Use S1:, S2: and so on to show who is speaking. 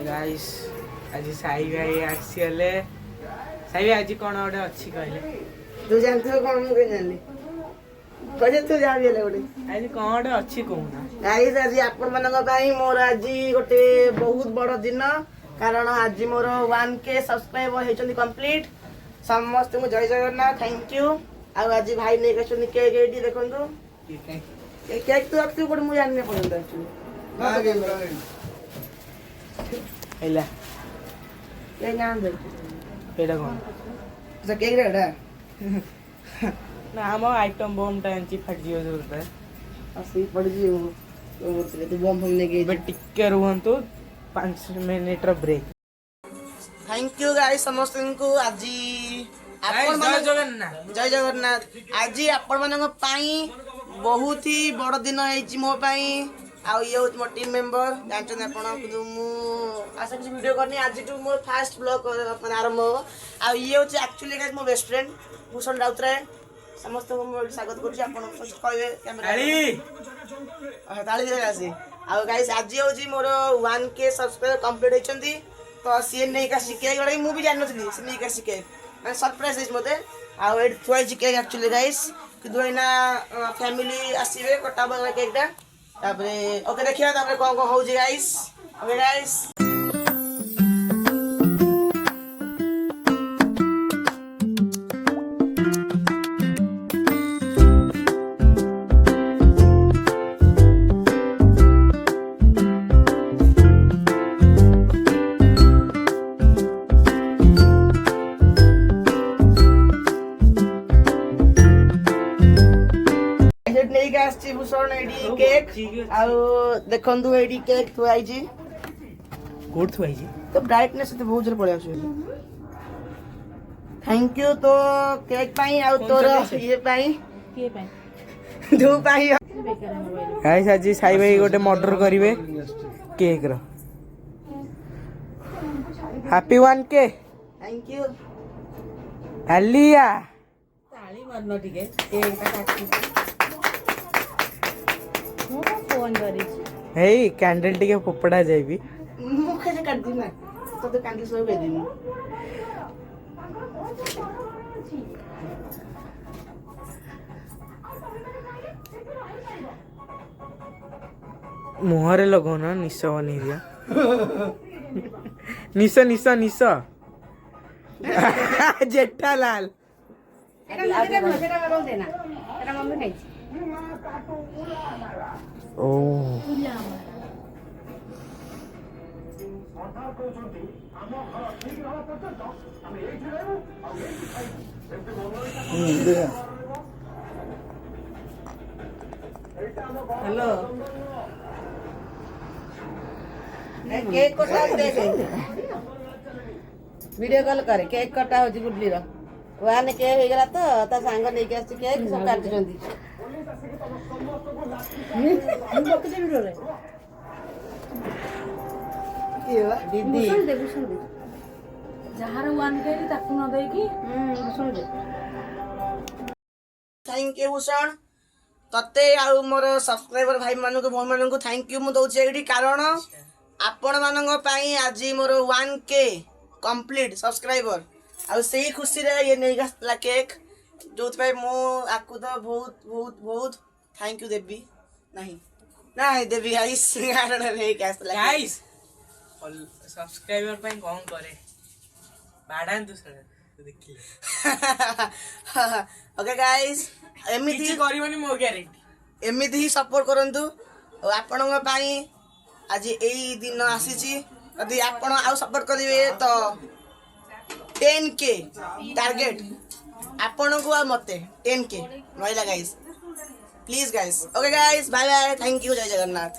S1: Guys आज साई भाई आसीले साई भाई आज कौन गोटे अच्छी कहले
S2: तू जानथो कौन मु जानी कहे तू जा बिले गोटे
S1: आज कौन गोटे अच्छी कहूना
S2: गाइस आज आपण मानक पई मोर आज गोटे बहुत बड़ दिन कारण आज मोर 1K सब्सक्राइबर हेचंदी कंप्लीट समस्त को जय जगन्नाथ थैंक यू आ आज भाई ने कहछनी केक एडी देखंतु केक तो अब तू कोड मु जानने पड़ंदा एक्चुअली
S1: हैला
S2: केक नाम दे
S1: एडा कौन
S2: से केक रेडा
S1: ना हम आइटम बम टा एंची फट जियो जरूरत है
S2: असि पड़ जी तो बोलते तू बम हमने के
S1: बट टिके रुहंतु 5 मिनिट रो ब्रेक
S2: थैंक यू गाइस समस्त को आज आपण
S1: जय जगन्नाथ
S2: जय जगन्नाथ आज आपण मानक पाई बहुत ही बड़ दिन है मो पाई आउ ये मो टीम मेंबर जानछन आपण मु आशा किसी वीडियो करनी आज टू मोर फर्स्ट ब्लॉग अपन आरंभ हो आ ये होची एक्चुअली गाइस मो बेस्ट फ्रेंड भूषण राउतराय समस्त को मो स्वागत करछि आपण फर्स्ट कहबे कैमरा ताली दे आसी आ गाइस आज होची मोर 1K सब्सक्राइबर कंप्लीट होचंदी तो सी नहीं का शिखे गडे मु भी जान नथली सी नहीं का शिखे मैं सरप्राइज है मते आ एट थ्वाई केक एक्चुअली गाइस कि दोइना फैमिली आसीबे कटा बगला केकटा तापरे ओके देखिया तापरे कोन कोन होउजी गाइस ओके गाइस नहीं आसी भूषण एडी केक आ देखंतु एडी केक थुआई जी
S1: कोड थुआई जी
S2: तो ब्राइटनेस तो बहुत जोर पड़े आछे थैंक यू तो केक पाई आ तोर ये पाई
S3: के पाई
S2: दो पाई
S1: गाइस आज साई भाई गोटे मर्डर करिवे केक रो हैप्पी 1K
S2: थैंक यू
S1: हलिया
S3: ताली मारनो ठीक है केक का काटी मो फोन करी
S1: हे कैंडल टिके पोपड़ा जाइबी
S2: मुखे से काट दी ना तो कैंडल सब दे दी
S1: मुहरे लगो ना निश बनी दिया निश निश निश जेठालाल ओ
S2: हेलो केक कटा देख वीडियो कॉल करे केक कटा होची गुडली रो वाने के हो गला तो ता सांग नै के आसी केक सब काट जंदी हम बकते वीडियो रे केवा दीदी
S3: भूषण दे जहार 1K ताकू न दे की भूषण दे
S2: थैंक यू भूषण तते आ मोर सब्सक्राइबर भाई मानक भौन मानक थैंक यू मु दउचे एडी कारण आपण मानक पई आज मोर 1K कंप्लीट सब्सक्राइबर आ सही खुशी रे ये नै गसला केक जोत पे मो आकु तो बहुत बहुत बहुत थैंक यू देबी नहीं नहीं देबी गाइस कारण रे गसला
S1: गाइस सब्सक्राइबर पे कौन करे बाडान तू देखी
S2: ओके गाइस एमिति
S1: करबनी मो ग्यारंटी
S2: एमिति ही सपोर्ट करंतु आपण पई आज एई दिन आसीची यदि आपण आउ सपोर्ट करिवे तो 10K टारगेट आपण को आ मते 10K नइला guys please guys okay guys bye bye thank you जय जगन्नाथ।